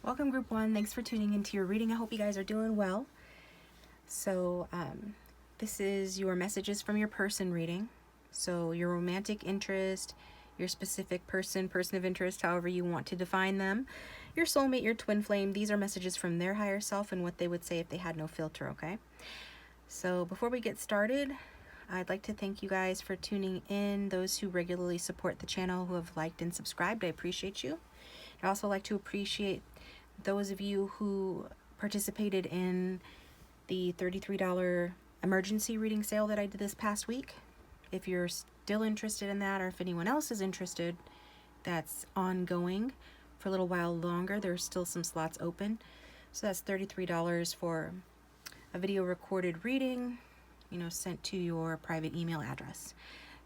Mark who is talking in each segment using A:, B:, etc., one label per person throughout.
A: Welcome group one. Thanks for tuning into your reading. I hope you guys are doing well. So this is your messages from your person reading. So your romantic interest, your specific person of interest, however you want to define them, your soulmate, your twin flame. These are messages from their higher self and what they would say if they had no filter, okay? So before we get started, I'd like to thank you guys for tuning in. Those who regularly support the channel, who have liked and subscribed, I appreciate you. I'd also like to appreciate those of you who participated in the $33 emergency reading sale that I did this past week. If you're still interested in that, or if anyone else is interested, that's ongoing for a little while longer. There's still some slots open. So that's $33 for a video recorded reading, sent to your private email address.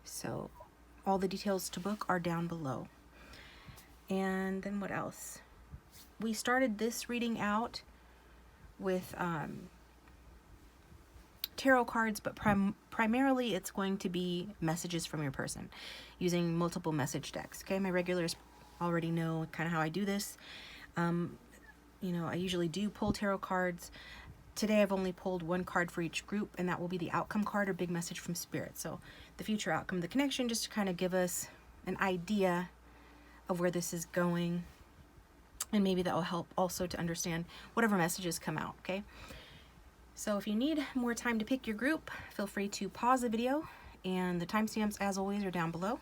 A: So all the details to book are down below. And then what else? We started this reading out with tarot cards, but primarily it's going to be messages from your person using multiple message decks. Okay, my regulars already know kind of how I do this. I usually do pull tarot cards. Today I've only pulled one card for each group, and that will be the outcome card or big message from spirit. So the future outcome, the connection, just to kind of give us an idea of where this is going. And maybe that will help also to understand whatever messages come out, okay? So if you need more time to pick your group, feel free to pause the video, and the timestamps, as always, are down below.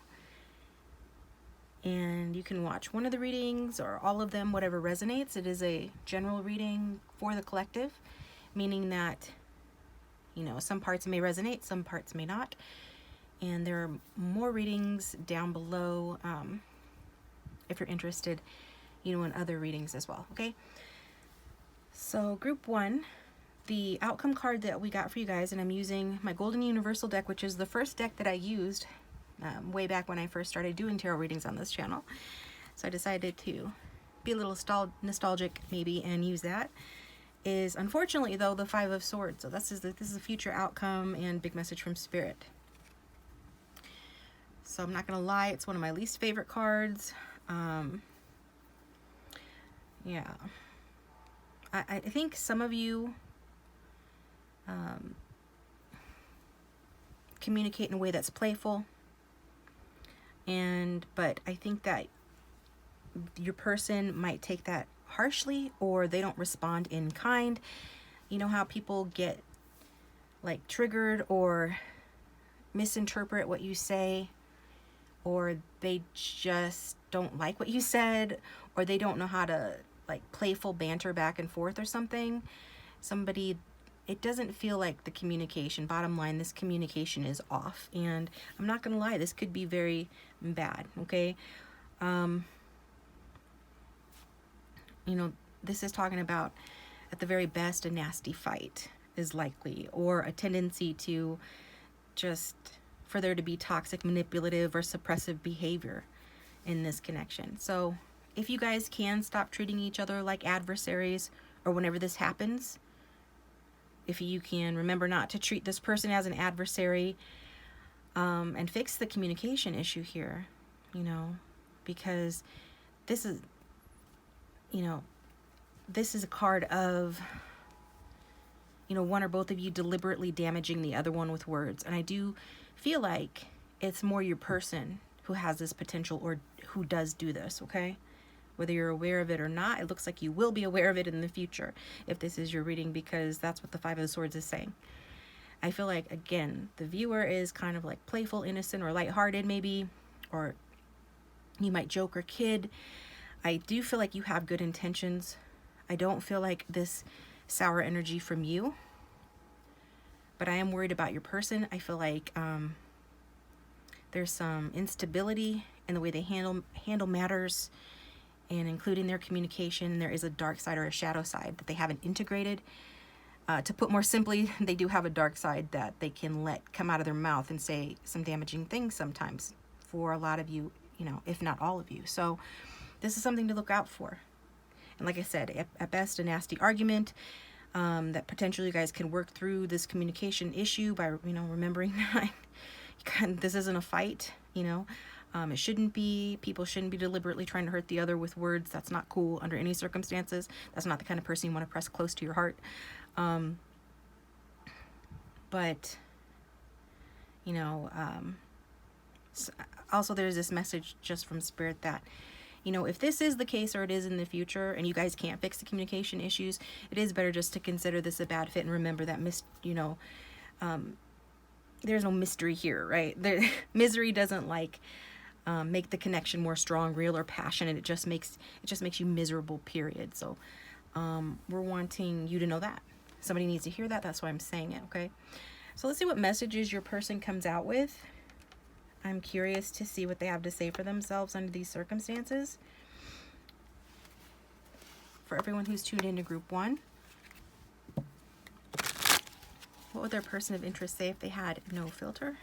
A: And you can watch one of the readings or all of them, whatever resonates. It is a general reading for the collective, meaning that, some parts may resonate, some parts may not. And there are more readings down below if you're interested in other readings as well, okay? So group one, the outcome card that we got for you guys, and I'm using my Golden Universal deck, which is the first deck that I used way back when I first started doing tarot readings on this channel. So I decided to be a little nostalgic maybe and use that. Is unfortunately though the Five of Swords. So this is the future outcome and big message from spirit. So I'm not gonna lie, it's one of my least favorite cards. Yeah, I think some of you communicate in a way that's playful, but I think that your person might take that harshly, or they don't respond in kind. You know how people get like triggered or misinterpret what you say, or they just don't like what you said, or they don't know how to like playful banter back and forth or something. It doesn't feel like the communication, bottom line, this communication is off. And I'm not gonna lie, this could be very bad, okay? This is talking about, at the very best, a nasty fight is likely, or a tendency to just, for there to be toxic, manipulative, or suppressive behavior in this connection. So if you guys can stop treating each other like adversaries, or whenever this happens, if you can remember not to treat this person as an adversary, and fix the communication issue here, because this is, this is a card of, one or both of you deliberately damaging the other one with words. And I do feel like it's more your person who has this potential, or who does do this, okay? Whether you're aware of it or not, it looks like you will be aware of it in the future if this is your reading, because that's what the Five of Swords is saying. I feel like, again, the viewer is kind of like playful, innocent, or lighthearted maybe, or you might joke or kid. I do feel like you have good intentions. I don't feel like this sour energy from you, but I am worried about your person. I feel like there's some instability in the way they handle matters, and including their communication. There is a dark side or a shadow side that they haven't integrated. To put more simply, they do have a dark side that they can let come out of their mouth and say some damaging things sometimes for a lot of you, if not all of you. So this is something to look out for. And like I said, at best, a nasty argument that potentially you guys can work through this communication issue by, remembering that this isn't a fight, It shouldn't be. People shouldn't be deliberately trying to hurt the other with words. That's not cool under any circumstances. That's not the kind of person you want to press close to your heart. But, you know, also there's this message just from Spirit that, you know, if this is the case, or it is in the future, and you guys can't fix the communication issues, it is better just to consider this a bad fit and remember that, there's no mystery here, right? Misery doesn't make the connection more strong, real, or passionate. It just makes you miserable, period. So we're wanting you to know that. Somebody needs to hear that. That's why I'm saying it, okay? So let's see what messages your person comes out with. I'm curious to see what they have to say for themselves under these circumstances. For everyone who's tuned into group 1, what would their person of interest say if they had no filter?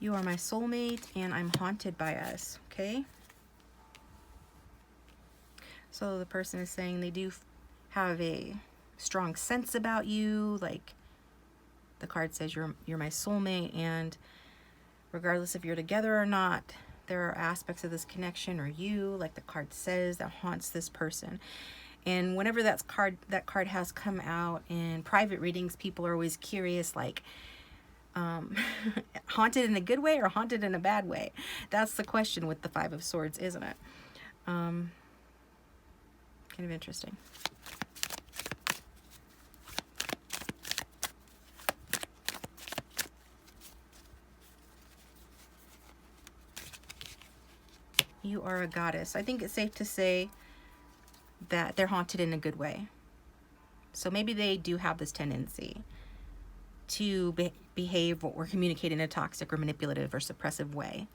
A: You are my soulmate and I'm haunted by us, okay? So the person is saying they do have a strong sense about you, like the card says you're my soulmate, and regardless if you're together or not, there are aspects of this connection or you, like the card says, that haunts this person. And whenever that card has come out in private readings, people are always curious, like, haunted in a good way or haunted in a bad way? That's the question with the 5 of Swords, isn't it? Kind of interesting. You are a goddess. I think it's safe to say that they're haunted in a good way. So maybe they do have this tendency to behave or communicate in a toxic or manipulative or suppressive way.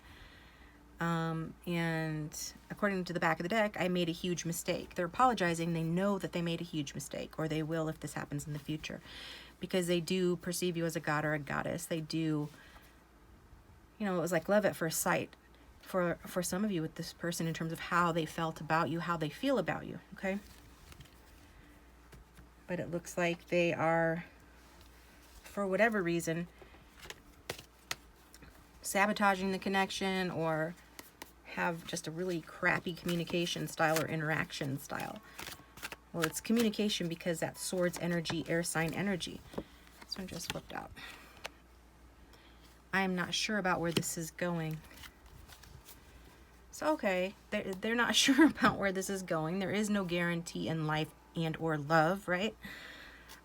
A: And according to the back of the deck, I made a huge mistake. They're apologizing. They know that they made a huge mistake, or they will if this happens in the future, because they do perceive you as a god or a goddess. They do, it was like love at first sight for some of you with this person in terms of how they felt about you, how they feel about you, okay? But it looks like they are, for whatever reason, sabotaging the connection or have just a really crappy communication style or interaction style. Well, it's communication because that's Swords energy, air sign energy. This one just flipped out. I am not sure about where this is going. So, okay, they're not sure about where this is going. There is no guarantee in life and or love, right?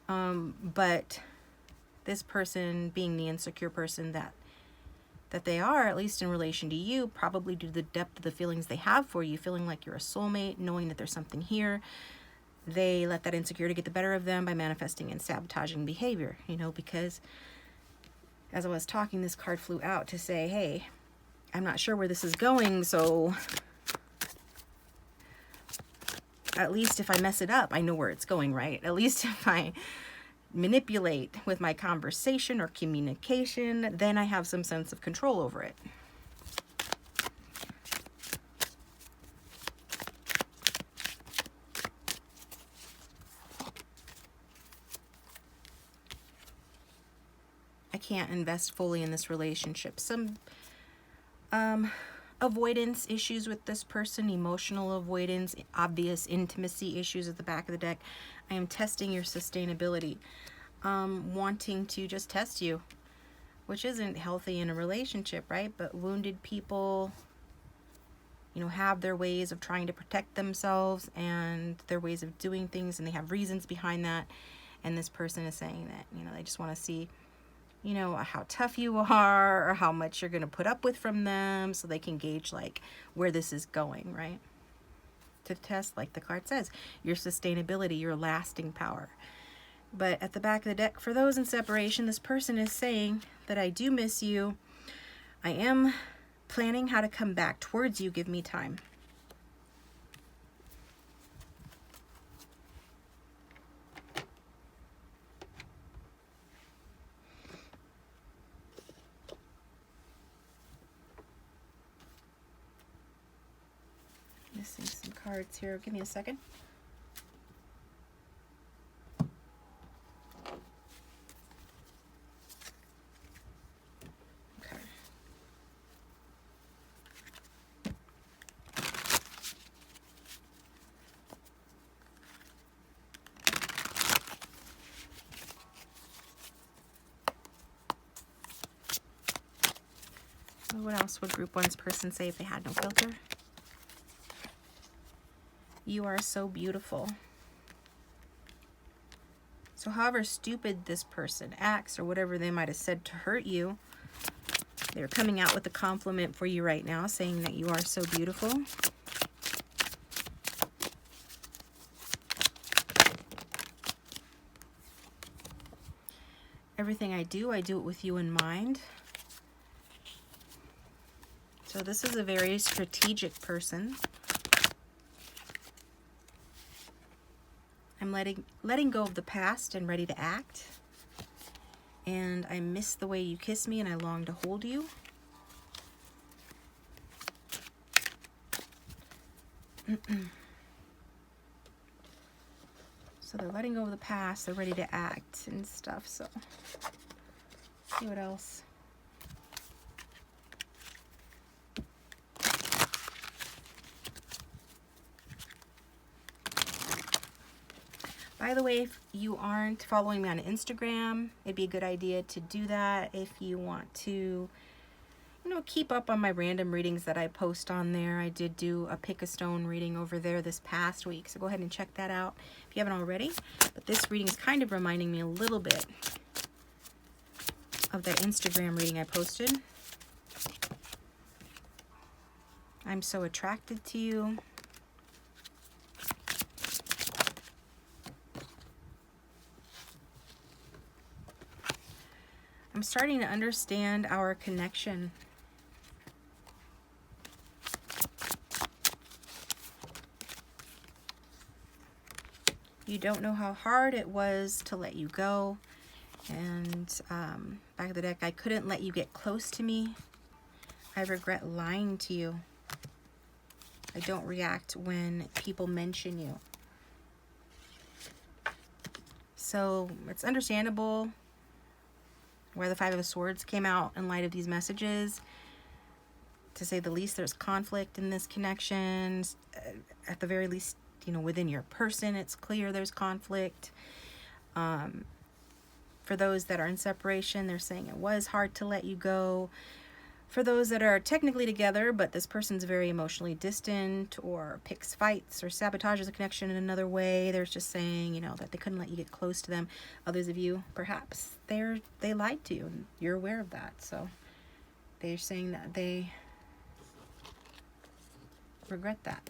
A: But this person, being the insecure person that they are, at least in relation to you, probably due to the depth of the feelings they have for you, feeling like you're a soulmate, knowing that there's something here, they let that insecurity get the better of them by manifesting and sabotaging behavior, because as I was talking, this card flew out to say, hey, I'm not sure where this is going, so at least if I mess it up, I know where it's going, right? At least if I manipulate with my conversation or communication, then I have some sense of control over it. I can't invest fully in this relationship. Some avoidance issues with this person, emotional avoidance, obvious intimacy issues at the back of the deck. I am testing your sustainability, wanting to just test you, which isn't healthy in a relationship, right? But wounded people, have their ways of trying to protect themselves and their ways of doing things, and they have reasons behind that. And this person is saying that, they just want to see, how tough you are or how much you're going to put up with from them, so they can gauge where this is going, right? To test, like the card says, your sustainability, your lasting power. But at the back of the deck, for those in separation, this person is saying that I do miss you. I am planning how to come back towards you. Give me time. Missing some cards here. Give me a second. What else would group one's person say if they had no filter? You are so beautiful. So however stupid this person acts or whatever they might have said to hurt you, they're coming out with a compliment for you right now, saying that you are so beautiful. Everything I do it with you in mind. So this is a very strategic person. I'm letting go of the past and ready to act. And I miss the way you kiss me and I long to hold you. So they're letting go of the past, they're ready to act and stuff. So see what else. By the way, if you aren't following me on Instagram, it'd be a good idea to do that if you want to, keep up on my random readings that I post on there. I did do a pick a stone reading over there this past week, so go ahead and check that out if you haven't already. But this reading is kind of reminding me a little bit of that Instagram reading I posted. I'm so attracted to you. I'm starting to understand our connection. You don't know how hard it was to let you go. And back of the deck, I couldn't let you get close to me. I regret lying to you. I don't react when people mention you. So it's understandable where the Five of Swords came out in light of these messages. To say the least, there's conflict in this connection. At the very least, within your person, it's clear there's conflict. For those that are in separation, they're saying it was hard to let you go. For those that are technically together, but this person's very emotionally distant or picks fights or sabotages a connection in another way, they're just saying, that they couldn't let you get close to them. Others of you, perhaps, they lied to you and you're aware of that. So they're saying that they regret that.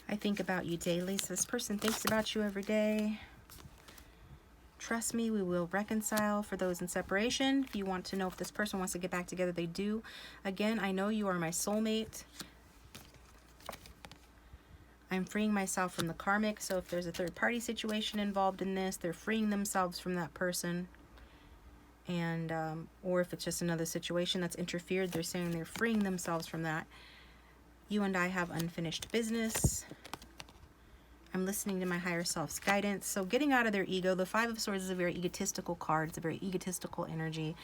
A: I think about you daily, so this person thinks about you every day. Trust me, we will reconcile. For those in separation, if you want to know if this person wants to get back together, they do. Again, I know you are my soulmate. I'm freeing myself from the karmic, so if there's a third-party situation involved in this, they're freeing themselves from that person. And or if it's just another situation that's interfered, they're saying they're freeing themselves from that. You and I have unfinished business. I'm listening to my higher self's guidance. So getting out of their ego. The Five of Swords is a very egotistical card. It's a very egotistical energy.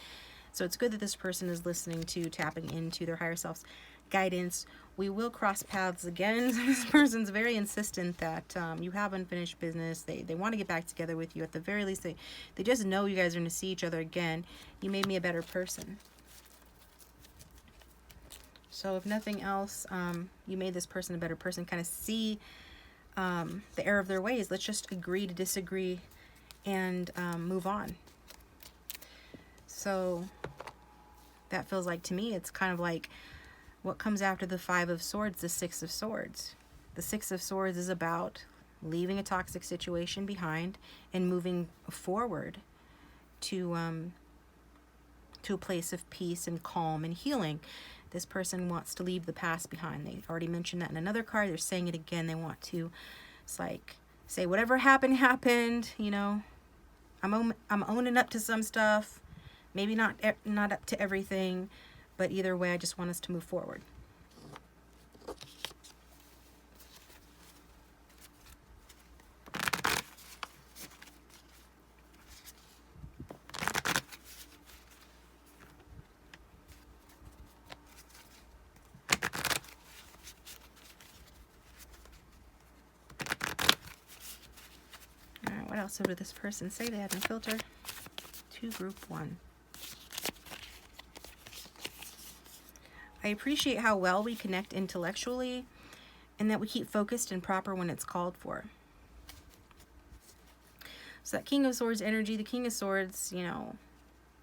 A: So it's good that this person is listening to, tapping into their higher self's guidance. We will cross paths again. This person's very insistent that you have unfinished business. They want to get back together with you. At the very least, they just know you guys are going to see each other again. You made me a better person. So if nothing else, you made this person a better person. Kind of see the error of their ways. Let's just agree to disagree and move on. So that feels like, to me, it's kind of like what comes after the Five of Swords, the Six of Swords. The Six of Swords is about leaving a toxic situation behind and moving forward to a place of peace and calm and healing. This person wants to leave the past behind. They already mentioned that in another card. They're saying it again. They want to, it's like, say whatever happened, happened. I'm owning up to some stuff. Maybe not up to everything, but either way, I just want us to move forward. else did this person say they had no filter? To group 1. I appreciate how well we connect intellectually and that we keep focused and proper when it's called for. So that King of Swords energy, the King of Swords, you know,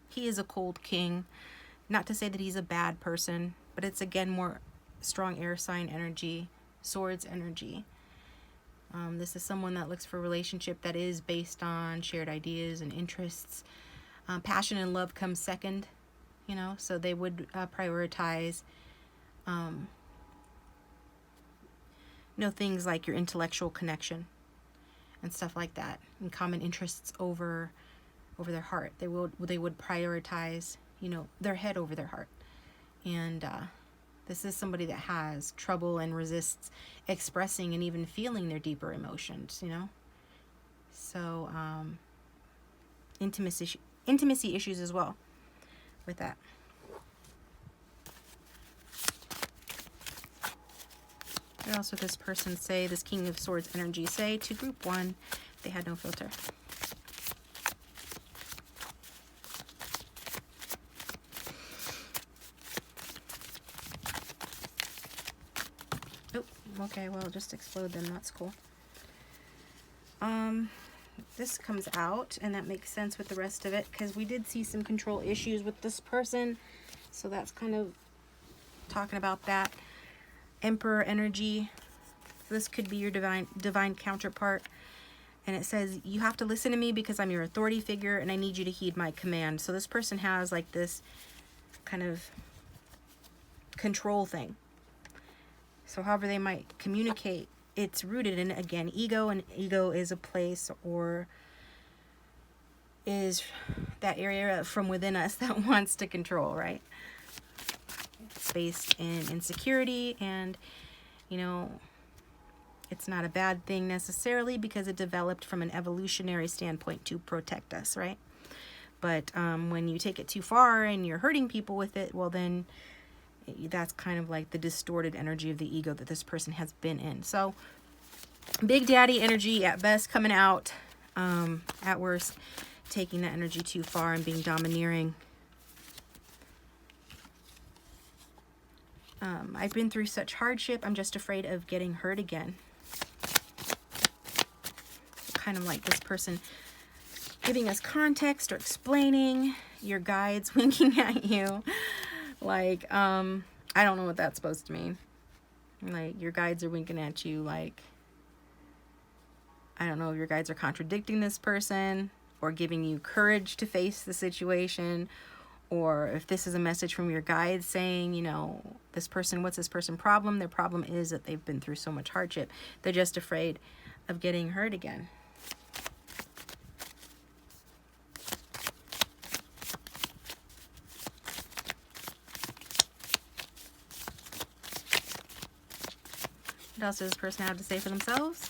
A: he is a cold king. Not to say that he's a bad person, but it's again more strong air sign energy, swords energy. This is someone that looks for a relationship that is based on shared ideas and interests. Passion and love come second, you know, so they would prioritize, you know, things like your intellectual connection and stuff like that, and common interests over their heart. They would prioritize, you know, their head over their heart. And this is somebody that has trouble and resists expressing and even feeling their deeper emotions, you know. So intimacy issues as well with that. What else would this person say, this King of Swords energy say to group 1 if they had no filter? Okay, well, just explode them. That's cool. This comes out, and that makes sense with the rest of it, because we did see some control issues with this person. So that's kind of talking about that. Emperor energy. This could be your divine counterpart. And it says, you have to listen to me because I'm your authority figure, and I need you to heed my command. So this person has like this kind of control thing. So however they might communicate, it's rooted in, again, ego, and ego is a place or is that area from within us that wants to control, right? It's based in insecurity, and, you know, it's not a bad thing necessarily because it developed from an evolutionary standpoint to protect us, right? But when you take it too far and you're hurting people with it, well then that's kind of like the distorted energy of the ego that this person has been in. So big daddy energy at best coming out, at worst taking that energy too far and being domineering. I've been through such hardship, I'm just afraid of getting hurt again. Kind of like this person giving us context or explaining, your guides winking at you. Like, I don't know what that's supposed to mean. Like, your guides are winking at you, like, I don't know if your guides are contradicting this person or giving you courage to face the situation, or if this is a message from your guides saying, you know, this person, what's this person problem? Their problem is that they've been through so much hardship. They're just afraid of getting hurt again. What else does this person have to say for themselves?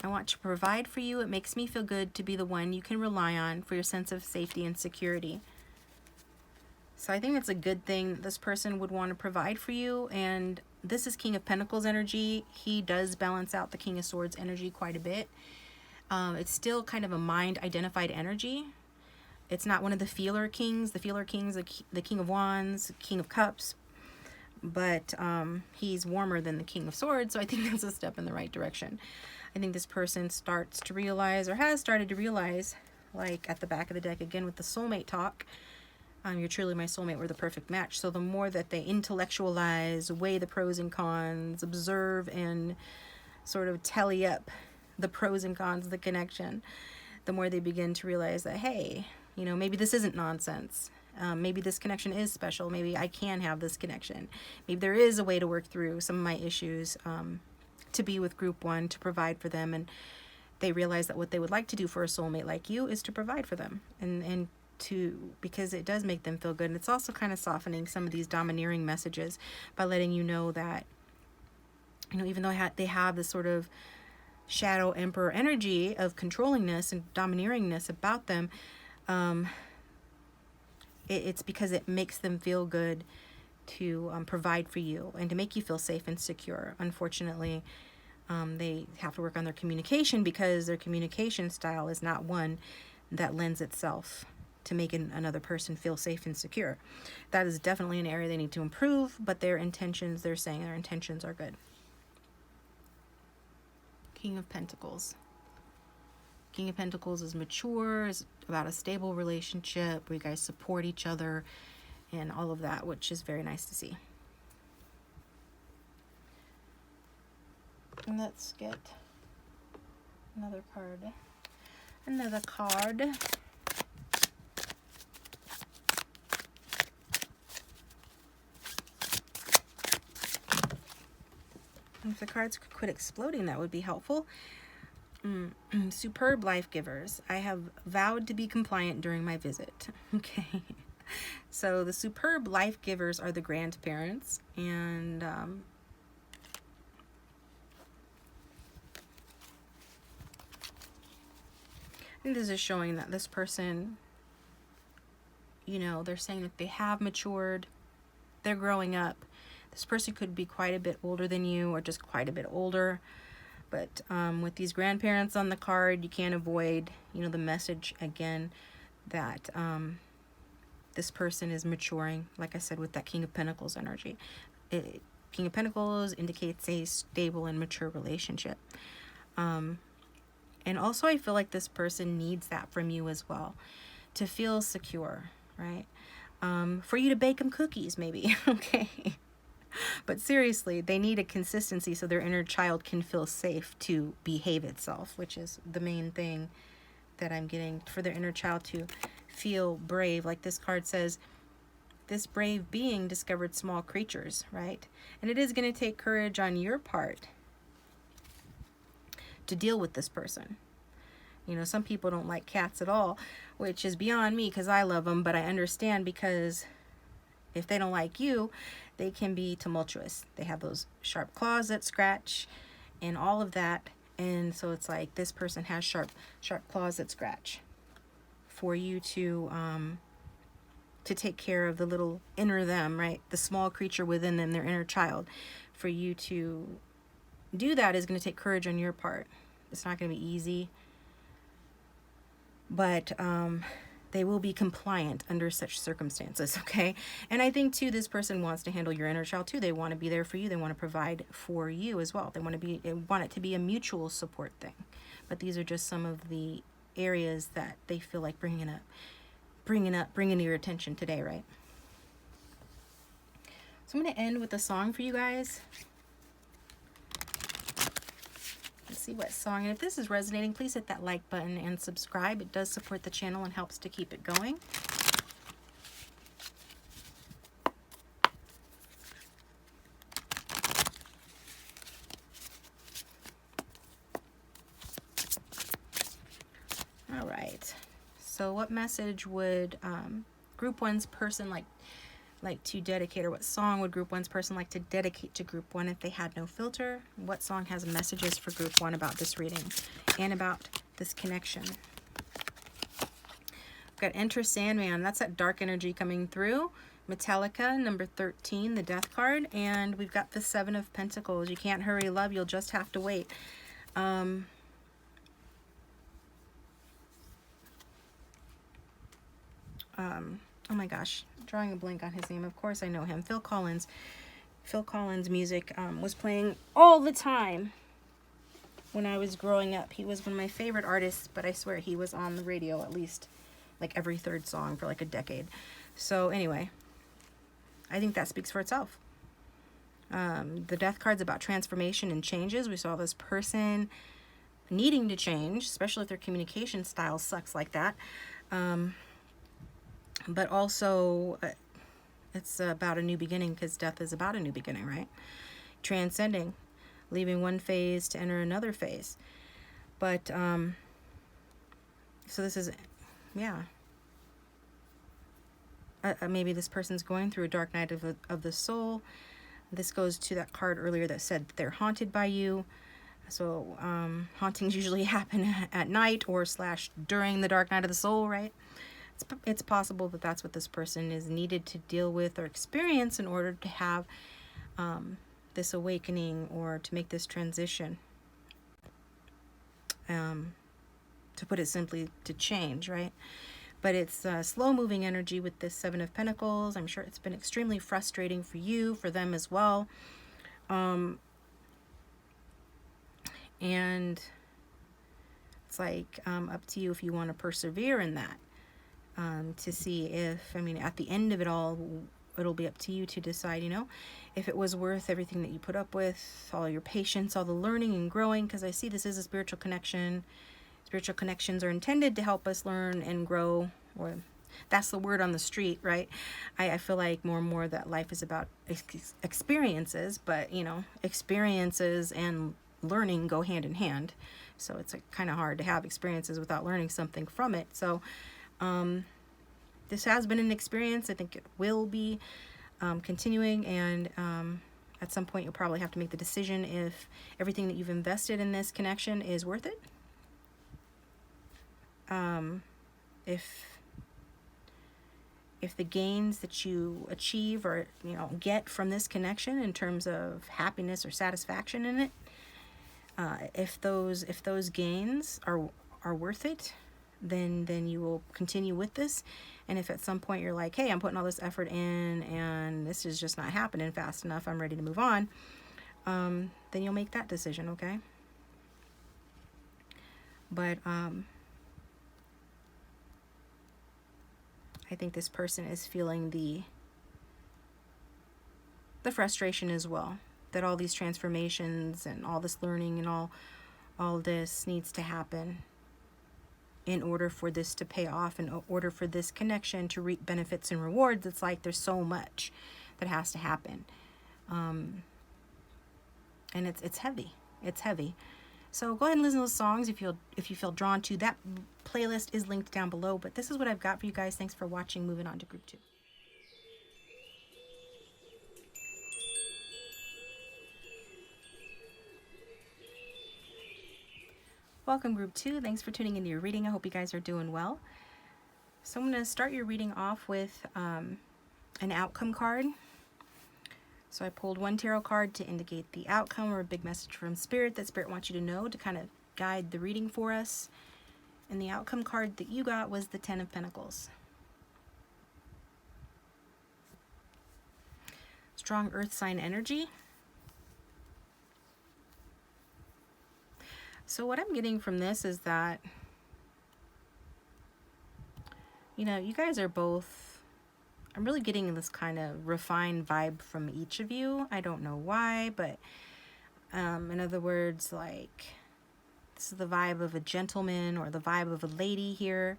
A: I want to provide for you. It makes me feel good to be the one you can rely on for your sense of safety and security. So I think it's a good thing that this person would want to provide for you. And this is King of Pentacles energy. He does balance out the King of Swords energy quite a bit. It's still kind of a mind-identified energy. It's not one of the feeler kings. The feeler kings, the King of Wands, King of Cups. But he's warmer than the King of Swords, so I think that's a step in the right direction. I think this person starts to realize, or has started to realize, like at the back of the deck again with the soulmate talk, you're truly my soulmate, we're the perfect match. So the more that they intellectualize, weigh the pros and cons, observe and sort of tally up the pros and cons of the connection, the more they begin to realize that, hey, you know, maybe this isn't nonsense. Maybe this connection is special. Maybe I can have this connection. Maybe there is a way to work through some of my issues, to be with group 1, to provide for them. And they realize that what they would like to do for a soulmate like you is to provide for them, and to, because it does make them feel good. And it's also kind of softening some of these domineering messages by letting you know that, you know, even though they have this sort of shadow emperor energy of controllingness and domineeringness about them, it's because it makes them feel good to provide for you and to make you feel safe and secure. Unfortunately, they have to work on their communication because their communication style is not one that lends itself to making another person feel safe and secure. That is definitely an area they need to improve, but their intentions, they're saying their intentions are good. King of Pentacles. King of Pentacles is mature, is about a stable relationship where you guys support each other and all of that, which is very nice to see. And let's get another card. Another card. If the cards could quit exploding, that would be helpful. Superb life givers. I have vowed to be compliant during my visit. Okay. So the superb life givers are the grandparents, and I think this is showing that this person, you know, they're saying that they have matured, they're growing up. This person could be quite a bit older than you or just quite a bit older. But with these grandparents on the card, you can't avoid, you know, the message again that this person is maturing. Like I said, with that King of Pentacles energy. King of Pentacles indicates a stable and mature relationship. And also I feel like this person needs that from you as well. To feel secure, right? For you to bake them cookies, maybe. Okay. But seriously, they need a consistency so their inner child can feel safe to behave itself, which is the main thing that I'm getting, for their inner child to feel brave. Like this card says, this brave being discovered small creatures, right? And it is going to take courage on your part to deal with this person. You know, some people don't like cats at all, which is beyond me because I love them, but I understand because if they don't like you, they can be tumultuous. They have those sharp claws that scratch and all of that. And so it's like this person has sharp claws that scratch for you to take care of the little inner them, right? The small creature within them, their inner child. For you to do that is going to take courage on your part. It's not going to be easy. But they will be compliant under such circumstances, okay? And I think, too, this person wants to handle your inner child, too. They want to be there for you. They want to provide for you as well. They want it to be a mutual support thing. But these are just some of the areas that they feel like bringing to your attention today, right? So I'm going to end with a song for you guys. Let's see what song. And if this is resonating, please hit that like button and subscribe. It does support the channel and helps to keep it going. All right. So what message would Group 1's person like to dedicate, or what song would Group 1's person like to dedicate to Group 1 if they had no filter? What song has messages for Group 1 about this reading and about this connection? We've got Enter Sandman. That's that dark energy coming through. Metallica, number 13, the Death card. And we've got the Seven of Pentacles. You can't hurry, love. You'll just have to wait. Oh my gosh, drawing a blank on his name. Of course I know him. Phil Collins. Phil Collins' music was playing all the time when I was growing up. He was one of my favorite artists, but I swear he was on the radio at least like every third song for like a decade. So anyway, I think that speaks for itself. The Death card's about transformation and changes. We saw this person needing to change, especially if their communication style sucks like that. But also, it's about a new beginning, because death is about a new beginning, right? Transcending, leaving one phase to enter another phase. But, so this is, yeah. Maybe this person's going through a dark night of the soul. This goes to that card earlier that said they're haunted by you. So, hauntings usually happen at night or / during the dark night of the soul, right? It's possible that that's what this person is needed to deal with or experience in order to have this awakening or to make this transition. To put it simply, to change, right? But it's slow moving energy with this Seven of Pentacles. I'm sure it's been extremely frustrating for you, for them as well. And it's like up to you if you want to persevere in that. To see if, I mean, at the end of it all, it'll be up to you to decide, you know, if it was worth everything that you put up with, all your patience, all the learning and growing, because I see this is a spiritual connection. Spiritual connections are intended to help us learn and grow, or that's the word on the street, right? I feel like more and more that life is about experiences, but, you know, experiences and learning go hand in hand. So it's like kind of hard to have experiences without learning something from it. So this has been an experience. I think it will be continuing, and at some point you'll probably have to make the decision if everything that you've invested in this connection is worth it. If the gains that you achieve or, you know, get from this connection in terms of happiness or satisfaction in it, if those gains are worth it, then you will continue with this. And if at some point you're like, hey, I'm putting all this effort in and this is just not happening fast enough, I'm ready to move on, then you'll make that decision, okay? But I think this person is feeling the frustration as well, that all these transformations and all this learning and all this needs to happen in order for this to pay off, in order for this connection to reap benefits and rewards. It's like there's so much that has to happen. And it's heavy. It's heavy. So go ahead and listen to those songs if you feel drawn to. That playlist is linked down below. But this is what I've got for you guys. Thanks for watching. Moving on to group 2. Welcome, group 2. Thanks for tuning into your reading. I hope you guys are doing well. So I'm going to start your reading off with an outcome card. So I pulled one tarot card to indicate the outcome or a big message from Spirit that Spirit wants you to know to kind of guide the reading for us. And the outcome card that you got was the Ten of Pentacles. Strong earth sign energy. So what I'm getting from this is that, you know, you guys are both, I'm really getting this kind of refined vibe from each of you. I don't know why, but in other words, like, this is the vibe of a gentleman or the vibe of a lady here.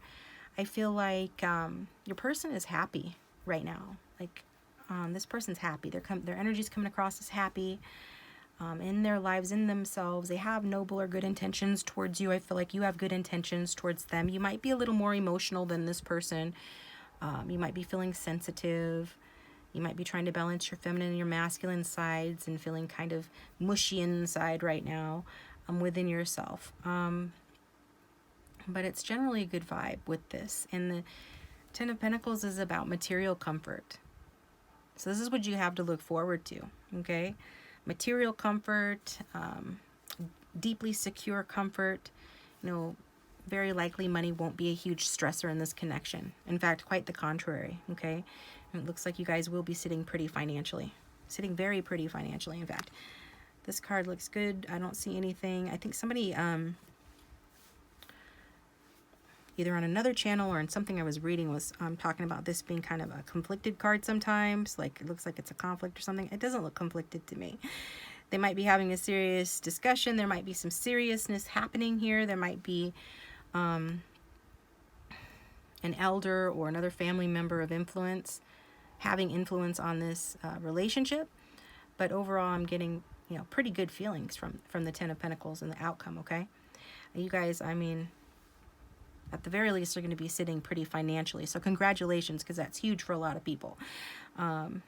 A: I feel like your person is happy right now. Like, this person's happy. Their energy's coming across as happy. In their lives, in themselves, they have noble or good intentions towards you. I feel like you have good intentions towards them. You might be a little more emotional than this person. You might be feeling sensitive. You might be trying to balance your feminine and your masculine sides and feeling kind of mushy inside right now within yourself. But it's generally a good vibe with this. And the Ten of Pentacles is about material comfort. So this is what you have to look forward to, okay? Material comfort, deeply secure comfort. You know, very likely money won't be a huge stressor in this connection. In fact, quite the contrary, okay? And it looks like you guys will be sitting pretty financially. Sitting very pretty financially, in fact. This card looks good. I don't see anything. I think somebody, either on another channel or in something I was reading, was talking about this being kind of a conflicted card sometimes. Like, it looks like it's a conflict or something. It doesn't look conflicted to me. They might be having a serious discussion. There might be some seriousness happening here. There might be an elder or another family member of influence having influence on this relationship. But overall, I'm getting, you know, pretty good feelings from the Ten of Pentacles and the outcome, okay? You guys, I mean, at the very least, are going to be sitting pretty financially. So congratulations, because that's huge for a lot of people. You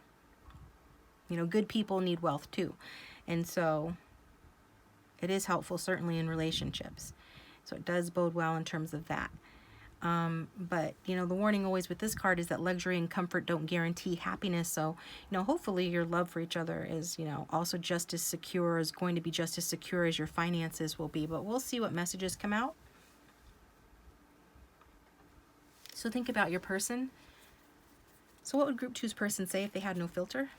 A: know, good people need wealth too. And so it is helpful, certainly in relationships. So it does bode well in terms of that. But, you know, the warning always with this card is that luxury and comfort don't guarantee happiness. So, you know, hopefully your love for each other is, you know, also just as secure, is going to be just as secure as your finances will be. But we'll see what messages come out. So think about your person. So what would group 2's person say if they had no filter?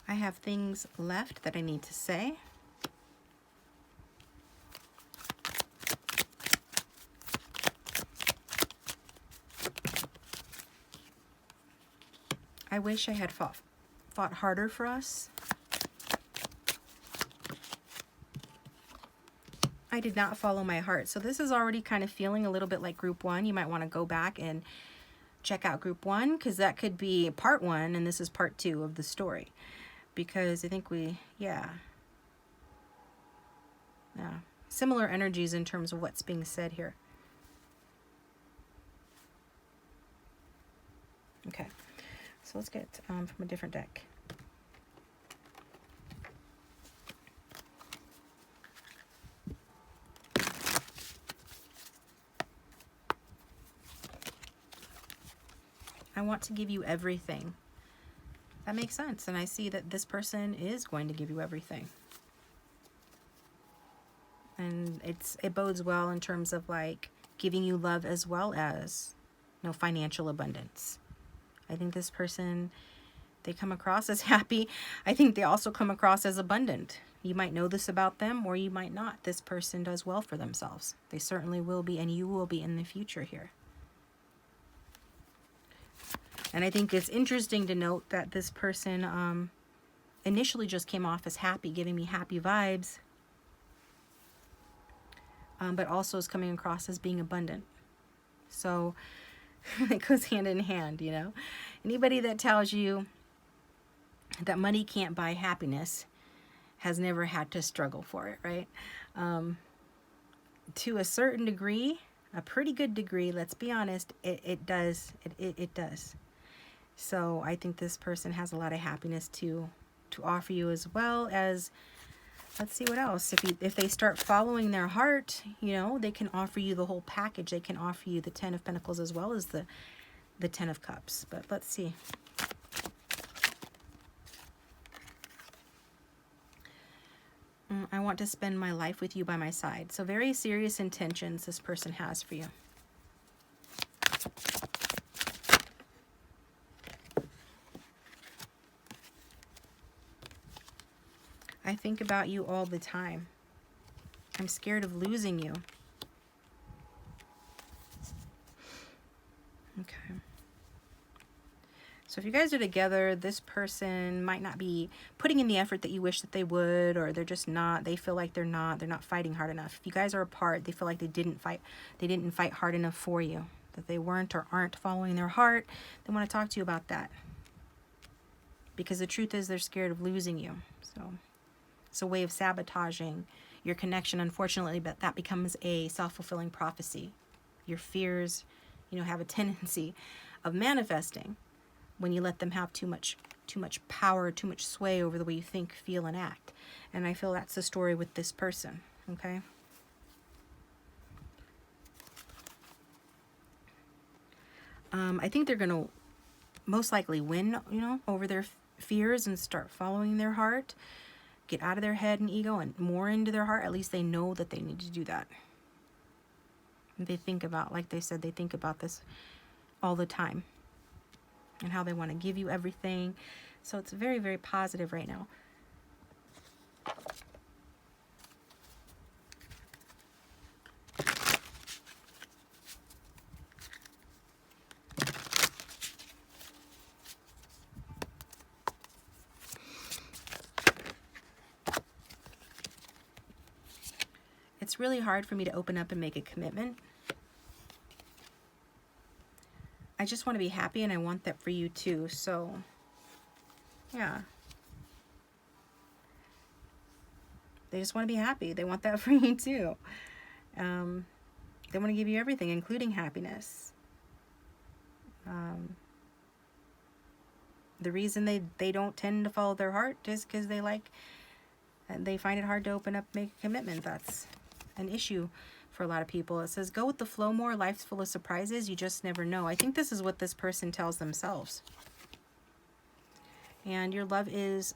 A: I have things left that I need to say. I wish I had fought harder for us. I did not follow my heart. So this is already kind of feeling a little bit like group 1. You might want to go back and check out group 1, because that could be part 1 and this is part 2 of the story. Because I think yeah, similar energies in terms of what's being said here. Okay, so let's get from a different deck. I want to give you everything. That makes sense. And I see that this person is going to give you everything. And it bodes well in terms of like giving you love as well as, you know, financial abundance. I think this person, they come across as happy. I think they also come across as abundant. You might know this about them or you might not. This person does well for themselves. They certainly will be, and you will be in the future here. And I think it's interesting to note that this person initially just came off as happy, giving me happy vibes, but also is coming across as being abundant. So it goes hand in hand, you know. Anybody that tells you that money can't buy happiness has never had to struggle for it, right? To a certain degree, a pretty good degree, let's be honest, it does. It does. So I think this person has a lot of happiness to offer you, as well as, let's see what else. If they start following their heart, you know, they can offer you the whole package. They can offer you the 10 of Pentacles as well as the 10 of Cups. But let's see. I want to spend my life with you by my side. So very serious intentions this person has for you. I think about you all the time. I'm scared of losing you. Okay. So if you guys are together, this person might not be putting in the effort that you wish that they would, or they're just not, they feel like they're not fighting hard enough. If you guys are apart, they feel like they didn't fight hard enough for you, that they weren't or aren't following their heart. They want to talk to you about that. Because the truth is they're scared of losing you. So it's a way of sabotaging your connection, unfortunately, but that becomes a self-fulfilling prophecy. Your fears, you know, have a tendency of manifesting when you let them have too much power, too much sway over the way you think, feel, and act. And I feel that's the story with this person, okay? I think they're going to most likely win, you know, over their fears and start following their heart. Get out of their head and ego and more into their heart. At least they know that they need to do that. And they think about, like they said, they think about this all the time. And how they want to give you everything. So it's very, very positive right now. It's really hard for me to open up and make a commitment. I just want to be happy, and I want that for you too. So, yeah. They just want to be happy. They want that for you too. They want to give you everything, including happiness. The reason they don't tend to follow their heart is because they find it hard to open up, make a commitment. That's an issue for a lot of people. It says, go with the flow more. Life's full of surprises. You just never know. I think this is what this person tells themselves. And your love is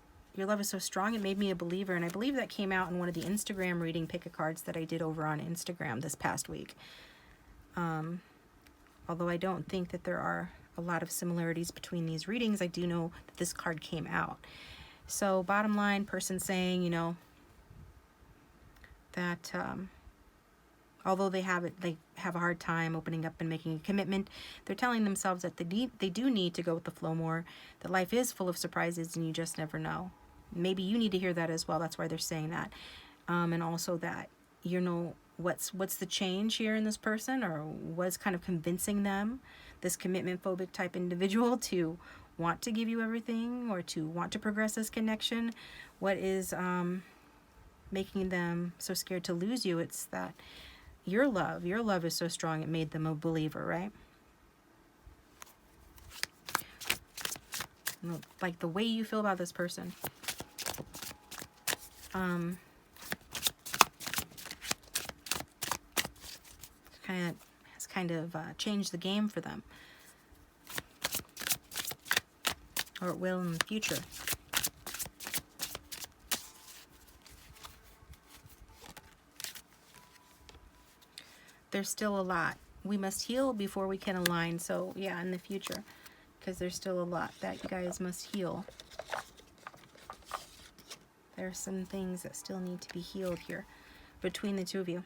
A: so strong, it made me a believer. And I believe that came out in one of the Instagram reading pick-a-cards that I did over on Instagram this past week. Although I don't think that there are a lot of similarities between these readings, I do know that this card came out. So bottom line, person saying, you know, that although they have a hard time opening up and making a commitment, they're telling themselves that they do need to go with the flow more, that life is full of surprises and you just never know. Maybe you need to hear that as well. That's why they're saying that. And also that, you know, what's the change here in this person, or what's kind of convincing them, this commitment phobic type individual, to want to give you everything or to want to progress this connection. What is making them so scared to lose you? It's that your love is so strong it made them a believer, right? Like the way you feel about this person. Has kind of changed the game for them. Or it will in the future. There's still a lot. We must heal before we can align. So yeah, in the future, because there's still a lot that you guys must heal. There's some things that still need to be healed here between the two of you.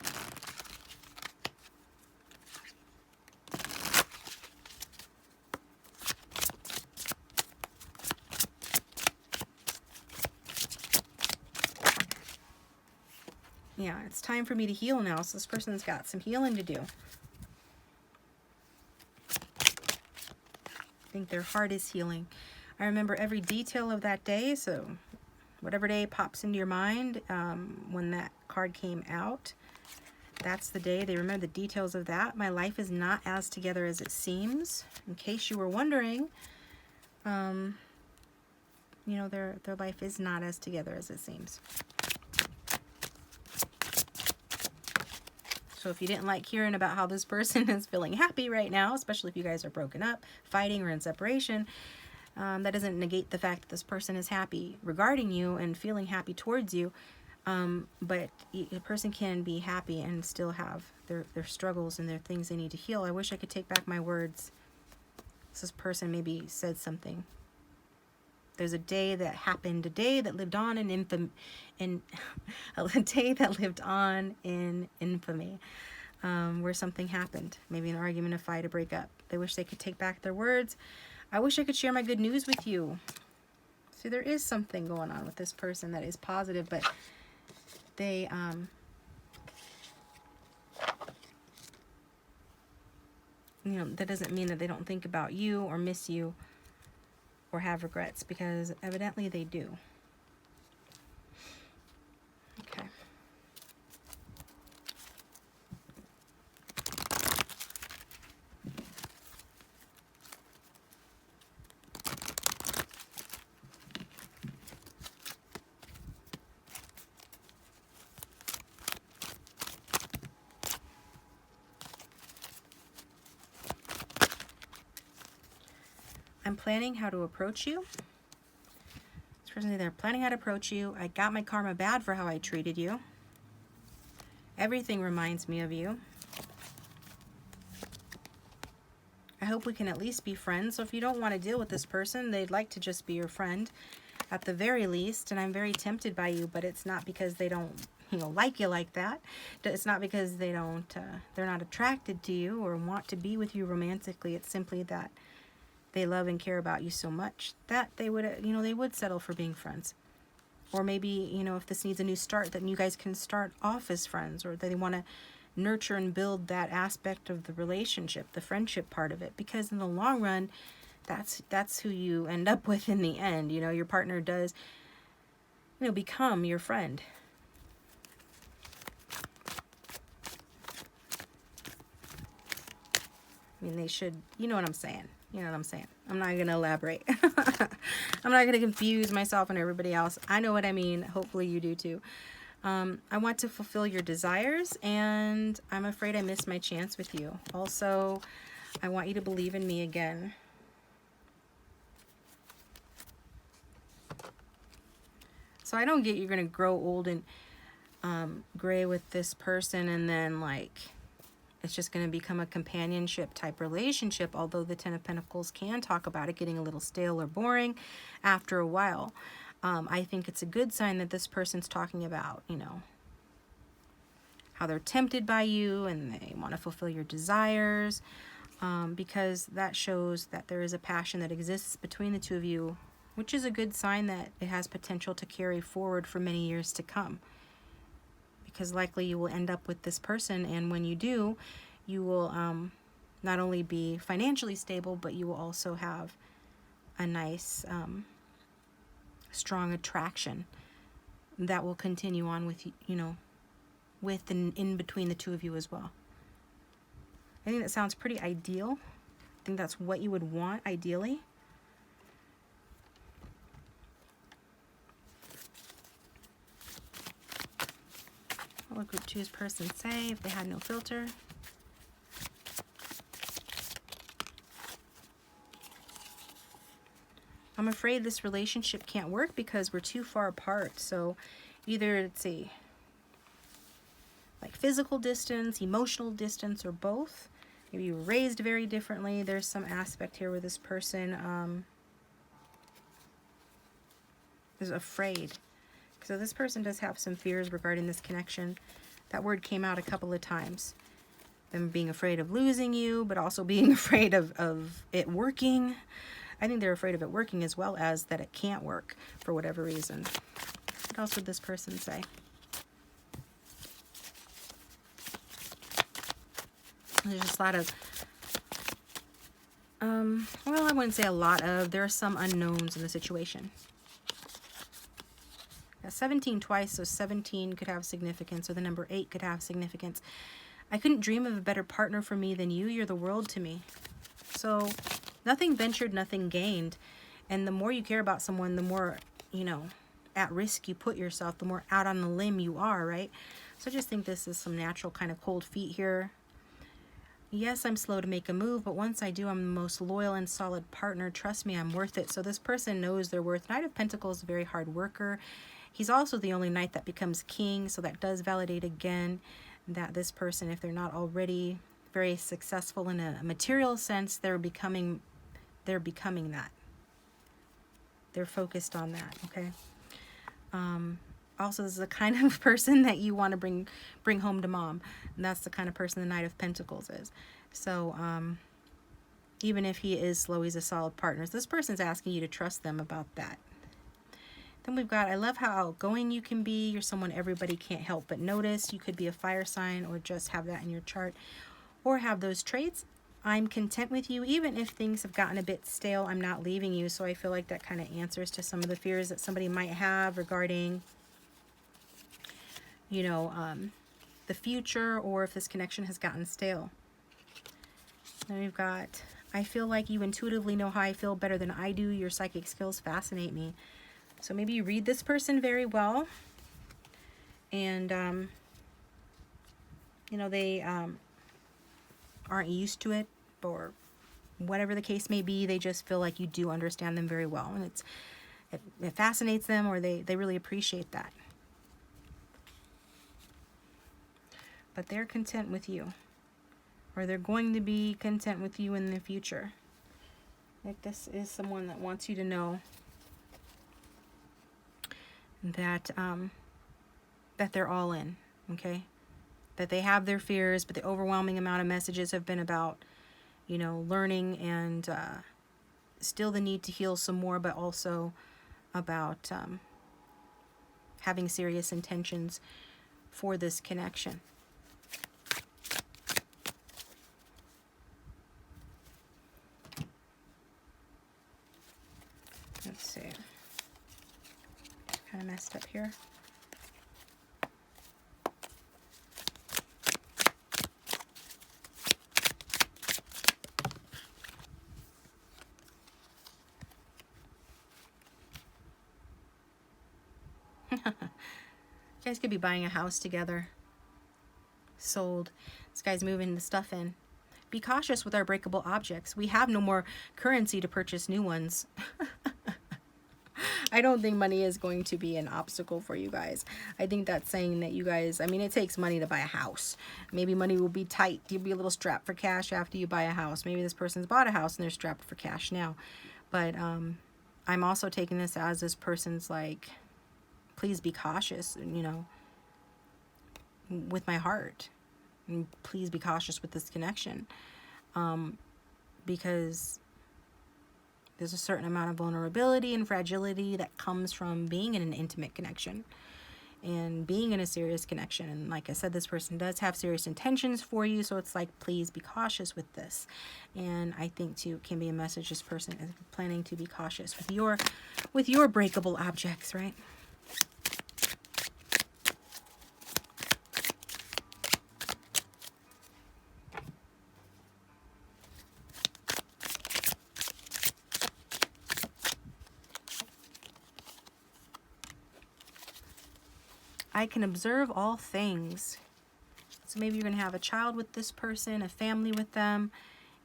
A: Yeah, it's time for me to heal now. So this person's got some healing to do. I think their heart is healing. I remember every detail of that day. So whatever day pops into your mind when that card came out, that's the day. They remember the details of that. My life is not as together as it seems. In case you were wondering, you know, their life is not as together as it seems. So if you didn't like hearing about how this person is feeling happy right now, especially if you guys are broken up, fighting, or in separation, that doesn't negate the fact that this person is happy regarding you and feeling happy towards you. But a person can be happy and still have their struggles and their things they need to heal. I wish I could take back my words. This person maybe said something. There's a day that happened, a day that lived on in infamy, a day that lived on in infamy, where something happened, maybe an argument, a fight, a breakup. They wish they could take back their words. I wish I could share my good news with you. See, there is something going on with this person that is positive, but they, you know, that doesn't mean that they don't think about you or miss you or have regrets, because evidently they do. Okay. I'm planning how to approach you. This person, they're planning how to approach you. I got my karma bad for how I treated you. Everything reminds me of you. I hope we can at least be friends. So if you don't want to deal with this person, they'd like to just be your friend at the very least. And I'm very tempted by you, but it's not because they don't, you know, like you like that. It's not because they don't, they're not attracted to you or want to be with you romantically. It's simply that they love and care about you so much that they would, you know, they would settle for being friends. Or maybe, you know, if this needs a new start, then you guys can start off as friends, or they want to nurture and build that aspect of the relationship, the friendship part of it, because in the long run, that's who you end up with in the end. You know, your partner does, you know, become your friend. I mean, they should, you know what I'm saying. You know what I'm saying? I'm not going to elaborate. I'm not going to confuse myself and everybody else. I know what I mean. Hopefully you do too. I want to fulfill your desires, and I'm afraid I missed my chance with you. Also, I want you to believe in me again. So I don't get you're going to grow old and gray with this person, and then like it's just going to become a companionship type relationship, although the Ten of Pentacles can talk about it getting a little stale or boring after a while. I think it's a good sign that this person's talking about, you know, how they're tempted by you and they want to fulfill your desires, because that shows that there is a passion that exists between the two of you, which is a good sign that it has potential to carry forward for many years to come. Because likely you will end up with this person, and when you do, you will not only be financially stable, but you will also have a nice strong attraction that will continue on with, you know, with and in between the two of you as well. I think that sounds pretty ideal. I think that's what you would want ideally. What would group 2's person say if they had no filter? I'm afraid this relationship can't work because we're too far apart. So either, let's see, like physical distance, emotional distance, or both. Maybe you were raised very differently. There's some aspect here where this person is afraid. So this person does have some fears regarding this connection. That word came out a couple of times. Them being afraid of losing you, but also being afraid of it working. I think they're afraid of it working as well as that it can't work for whatever reason. What else would this person say? There's just a lot of, well, I wouldn't say a lot of, there are some unknowns in the situation. 17 twice, so 17 could have significance, or the number 8 could have significance. I couldn't dream of a better partner for me than you. You're the world to me. So nothing ventured, nothing gained. And the more you care about someone, the more, you know, at risk you put yourself, the more out on the limb you are, right? So I just think this is some natural kind of cold feet here. Yes, I'm slow to make a move, but once I do, I'm the most loyal and solid partner. Trust me, I'm worth it. So this person knows their worth. Knight of Pentacles is a very hard worker. He's also the only knight that becomes king, so that does validate again that this person, if they're not already very successful in a material sense, they're becoming that. They're focused on that, okay? Also, this is the kind of person that you want to bring home to mom. And that's the kind of person the Knight of Pentacles is. So, even if he is slow, he's a solid partner. So this person's asking you to trust them about that. Then we've got, I love how outgoing you can be. You're someone everybody can't help but notice. You could be a fire sign or just have that in your chart or have those traits. I'm content with you. Even if things have gotten a bit stale, I'm not leaving you. So I feel like that kind of answers to some of the fears that somebody might have regarding, you know, the future, or if this connection has gotten stale. Then we've got, I feel like you intuitively know how I feel better than I do. Your psychic skills fascinate me. So maybe you read this person very well, and, you know, they aren't used to it, or whatever the case may be. They just feel like you do understand them very well, and it fascinates them, or they really appreciate that. But they're content with you, or they're going to be content with you in the future. Like, this is someone that wants you to know that that they're all in, okay? That they have their fears, but the overwhelming amount of messages have been about, you know, learning and still the need to heal some more, but also about having serious intentions for this connection. Let's see. Kind of messed up here. You guys could be buying a house together. Sold. This guy's moving the stuff in. Be cautious with our breakable objects. We have no more currency to purchase new ones. I don't think money is going to be an obstacle for you guys. I think that's saying that you guys, I mean, it takes money to buy a house. Maybe money will be tight. You'll be a little strapped for cash after you buy a house. Maybe this person's bought a house and they're strapped for cash now. But I'm also taking this as this person's like, please be cautious, you know, with my heart. And please be cautious with this connection. Because there's a certain amount of vulnerability and fragility that comes from being in an intimate connection and being in a serious connection. And like I said, this person does have serious intentions for you. So it's like, please be cautious with this. And I think too, it can be a message this person is planning to be cautious with your breakable objects, right? I can observe all things. So maybe you're going to have a child with this person, a family with them,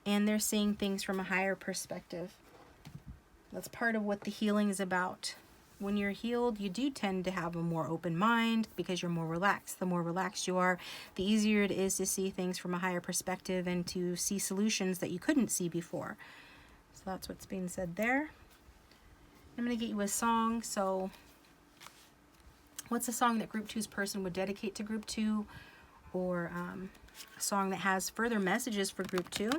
A: and they're seeing things from a higher perspective. That's part of what the healing is about. When you're healed, you do tend to have a more open mind because you're more relaxed. The more relaxed you are, the easier it is to see things from a higher perspective and to see solutions that you couldn't see before. So that's what's being said there. I'm going to get you a song. So what's a song that Group 2's person would dedicate to Group 2? Or a song that has further messages for Group 2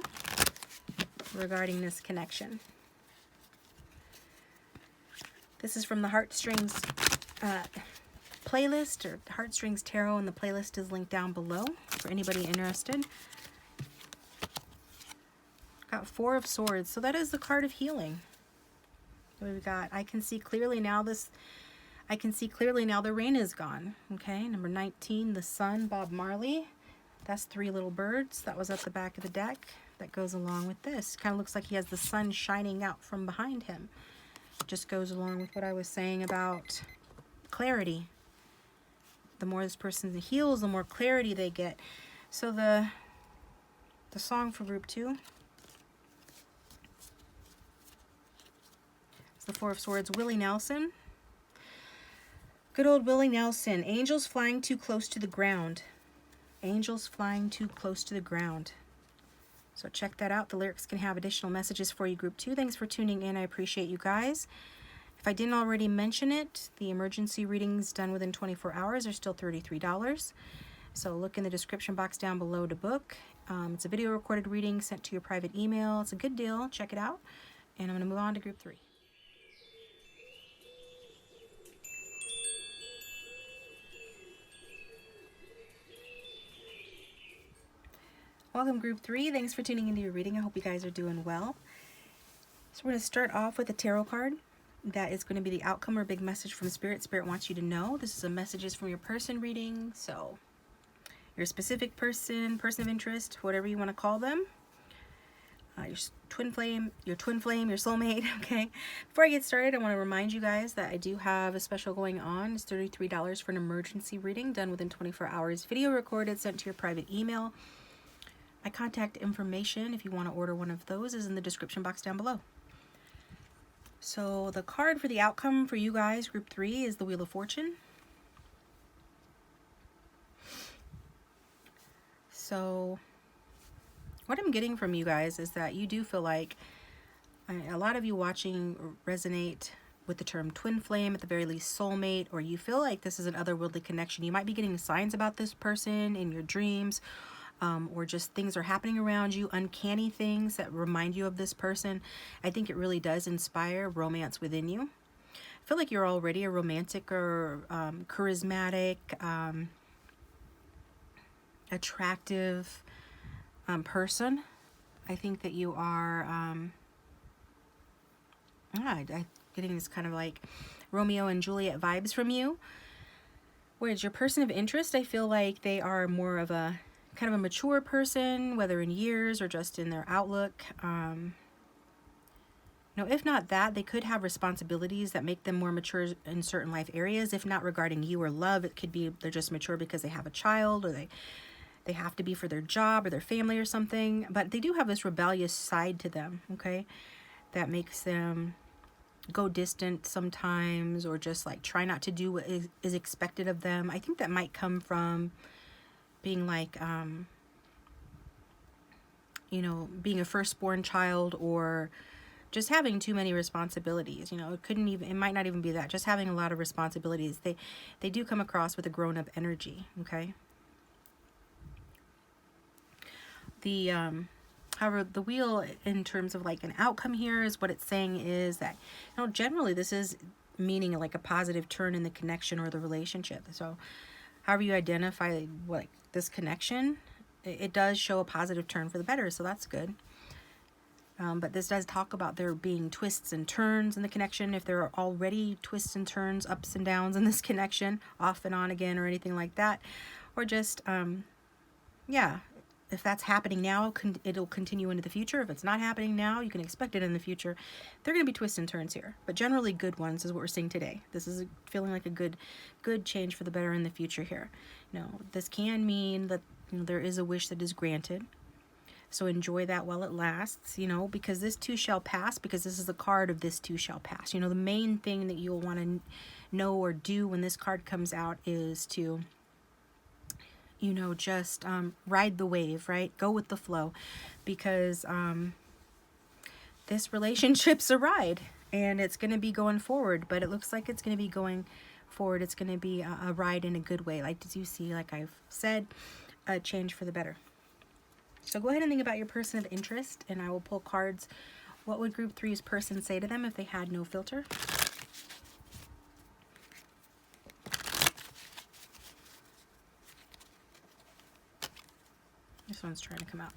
A: regarding this connection. This is from the Heartstrings playlist, or Heartstrings Tarot, and the playlist is linked down below for anybody interested. Got Four of Swords, so that is the card of healing. We've got, I can see clearly now the rain is gone. Okay, number 19, the Sun, Bob Marley. That's Three Little Birds. That was at the back of the deck. That goes along with this. Kind of looks like he has the sun shining out from behind him. Just goes along with what I was saying about clarity. The more this person heals, the more clarity they get. So the song for Group 2 is the Four of Swords, Willie Nelson. Good old Willie Nelson. Angels flying too close to the ground. Angels flying too close to the ground. So check that out. The lyrics can have additional messages for you, Group 2. Thanks for tuning in. I appreciate you guys. If I didn't already mention it, the emergency readings done within 24 hours are still $33. So look in the description box down below to book. It's a video recorded reading sent to your private email. It's a good deal. Check it out. And I'm going to move on to Group 3. Welcome, Group 3. Thanks for tuning into your reading. I hope you guys are doing well. So we're going to start off with a tarot card. That is going to be the outcome or big message from Spirit. Spirit wants you to know. This is a messages from your person reading. So your specific person, person of interest, whatever you want to call them. Your twin flame, your soulmate, okay? Before I get started, I want to remind you guys that I do have a special going on. It's $33 for an emergency reading done within 24 hours. Video recorded, sent to your private email. My contact information, if you want to order one of those, is in the description box down below. So the card for the outcome for you guys, Group 3, is the Wheel of Fortune. So what I'm getting from you guys is that you do feel like a lot of you watching resonate with the term twin flame, at the very least soulmate, or you feel like this is an otherworldly connection. You might be getting signs about this person in your dreams. Or just things are happening around you, uncanny things that remind you of this person. I think it really does inspire romance within you. I feel like you're already a romantic or charismatic, attractive person. I think that you are, I'm getting this kind of like Romeo and Juliet vibes from you. Whereas your person of interest, I feel like they are more of a kind of a mature person, whether in years or just in their outlook. Now, if not that, they could have responsibilities that make them more mature in certain life areas. If not regarding you or love, it could be they're just mature because they have a child, or they have to be for their job or their family or something. But they do have this rebellious side to them, okay? That makes them go distant sometimes, or just like try not to do what is expected of them. I think that might come from being like, you know, being a firstborn child, or just having too many responsibilities. You know, it might not even be that, just having a lot of responsibilities. They do come across with a grown-up energy, okay? However, the wheel, in terms of like an outcome here, is what it's saying is that, you know, generally this is meaning like a positive turn in the connection or the relationship. So however you identify like this connection, it does show a positive turn for the better, so that's good. But this does talk about there being twists and turns in the connection. If there are already twists and turns, ups and downs in this connection, off and on again, or anything like that, or just, yeah, if that's happening now, it'll continue into the future. If it's not happening now, you can expect it in the future. There are going to be twists and turns here, but generally good ones is what we're seeing today. This is feeling like a good change for the better in the future here. You know, this can mean that, you know, there is a wish that is granted. So enjoy that while it lasts, you know, because this too shall pass, because this is the card of this too shall pass. You know, the main thing that you'll want to know or do when this card comes out is to, you know, just ride the wave, right? Go with the flow, because this relationship's a ride, and it's going to be going forward, but it looks like it's going to be going forward. It's going to be a ride in a good way. Like, did you see, like I've said, a change for the better. So go ahead and think about your person of interest, and I will pull cards. What would group 3's person say to them if they had no filter? This one's trying to come out.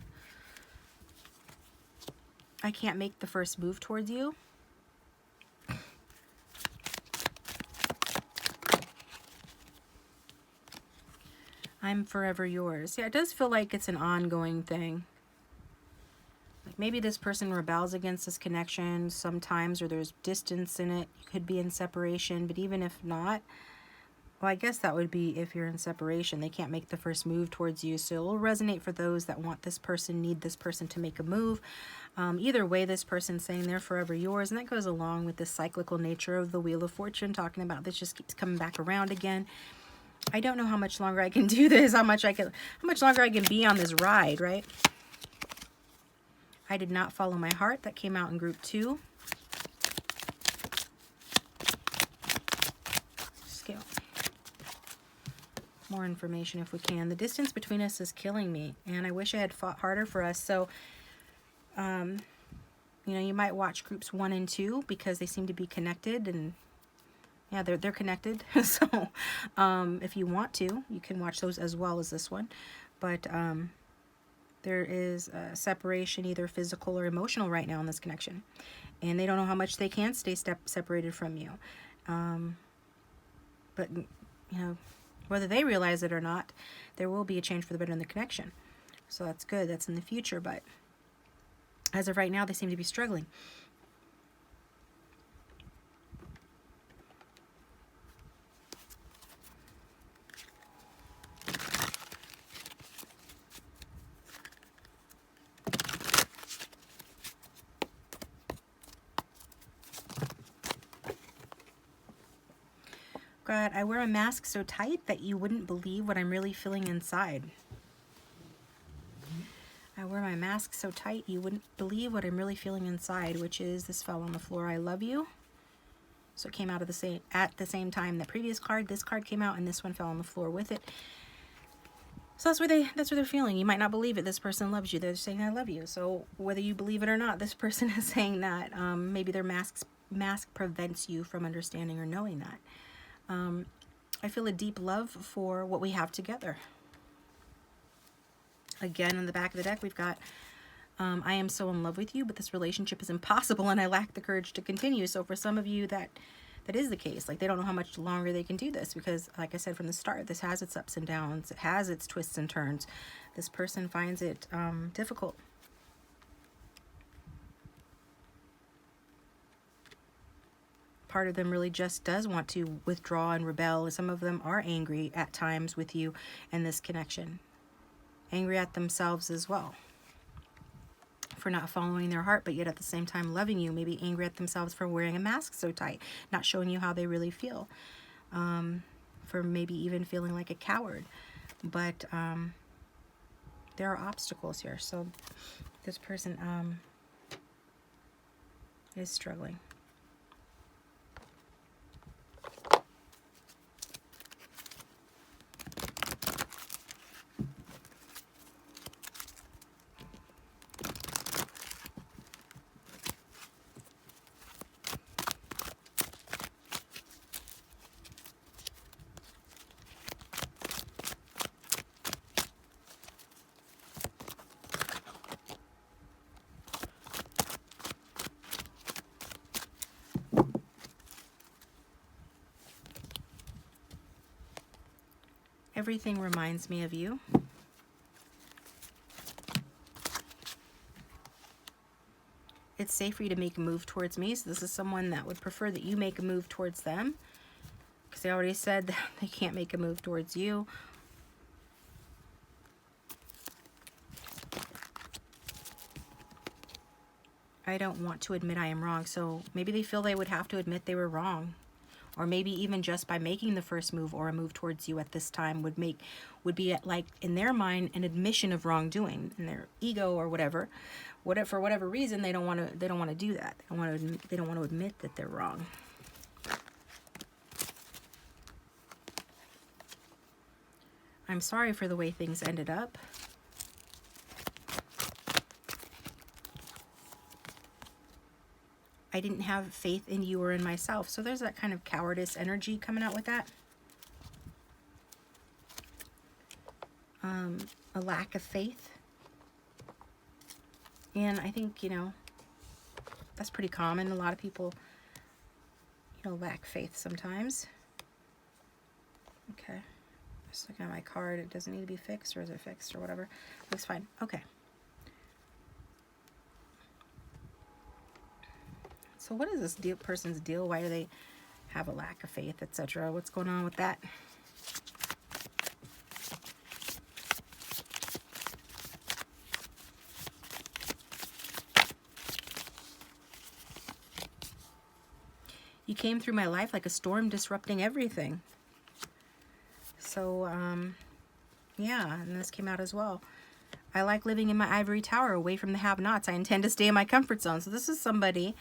A: I can't make the first move towards you. I'm forever yours. Yeah, it does feel like it's an ongoing thing. Like maybe this person rebels against this connection sometimes, or there's distance in it. You could be in separation, but even if not, well, I guess that would be if you're in separation. They can't make the first move towards you. So it will resonate for those that want this person, need this person to make a move. Either way, this person's saying they're forever yours. And that goes along with the cyclical nature of the Wheel of Fortune, talking about this just keeps coming back around again. I don't know how much longer I can do this, how much longer I can be on this ride, right? I did not follow my heart. That came out in group 2. Scale. More information if we can. The distance between us is killing me, and I wish I had fought harder for us. So, you know, you might watch groups 1 and 2 because they seem to be connected, and yeah, they're connected. So if you want to, you can watch those as well as this one. But there is a separation, either physical or emotional, right now in this connection. And they don't know how much they can stay separated from you. But, you know, whether they realize it or not, there will be a change for the better in the connection. So that's good. That's in the future. But as of right now, they seem to be struggling. God, I wear a mask so tight that you wouldn't believe what I'm really feeling inside. I wear my mask so tight you wouldn't believe what I'm really feeling inside, which is this fell on the floor. I love you. So it came out of at the same time the previous card. This card came out, and this one fell on the floor with it. So that's what they're feeling. You might not believe it. This person loves you. They're saying I love you. So whether you believe it or not, this person is saying that. Maybe their mask prevents you from understanding or knowing that. I feel a deep love for what we have together. Again, in the back of the deck, we've got, I am so in love with you, but this relationship is impossible and I lack the courage to continue. So for some of you, that is the case. Like, they don't know how much longer they can do this because, like I said from the start, this has its ups and downs. It has its twists and turns. This person finds it difficult. part of them really just does want to withdraw and rebel. Some of them are angry at times with you and this connection. Angry at themselves as well for not following their heart, but yet at the same time loving you. Maybe angry at themselves for wearing a mask so tight, not showing you how they really feel. For maybe even feeling like a coward. But there are obstacles here. So this person is struggling. Everything reminds me of you. It's safe for you to make a move towards me. So this is someone that would prefer that you make a move towards them, because they already said that they can't make a move towards you. I don't want to admit I am wrong. So maybe they feel they would have to admit they were wrong. Or maybe even just by making the first move or a move towards you at this time would be like, in their mind, an admission of wrongdoing. In their ego or whatever, for whatever reason, they don't want to do that. They don't want to admit that they're wrong. I'm sorry for the way things ended up. I didn't have faith in you or in myself. So there's that kind of cowardice energy coming out with that. A lack of faith. And I think, that's pretty common. A lot of people, lack faith sometimes. Okay. Just looking at my card. It doesn't need to be fixed, or is it fixed or whatever? Looks fine. Okay. So what is this person's deal? Why do they have a lack of faith, etc.? What's going on with that? You came through my life like a storm, disrupting everything. So, yeah, and this came out as well. I like living in my ivory tower, away from the have-nots. I intend to stay in my comfort zone. So this is somebody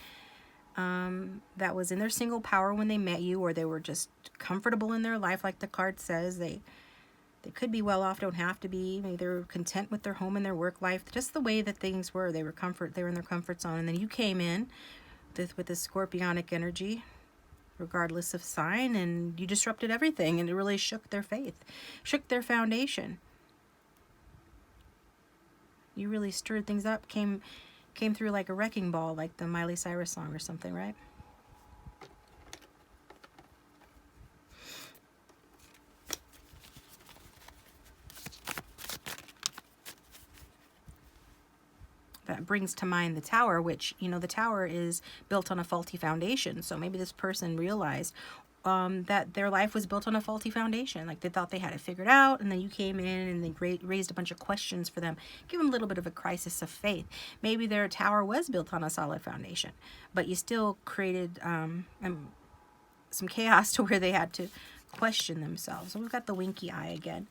A: that was in their single power when they met you, or they were just comfortable in their life, like the card says. They could be well off, don't have to be. Maybe they're content with their home and their work life, just the way that things were. They were in their comfort zone, and then you came in with this scorpionic energy, regardless of sign, and you disrupted everything, and it really shook their faith, shook their foundation. You really stirred things up, came through like a wrecking ball, like the Miley Cyrus song or something, right? That brings to mind the tower, which, the tower is built on a faulty foundation. So maybe this person realized that their life was built on a faulty foundation. Like they thought they had it figured out, and then you came in and they raised a bunch of questions for them. Give them a little bit of a crisis of faith. Maybe their tower was built on a solid foundation, but you still created some chaos to where they had to question themselves. So we've got the winky eye again.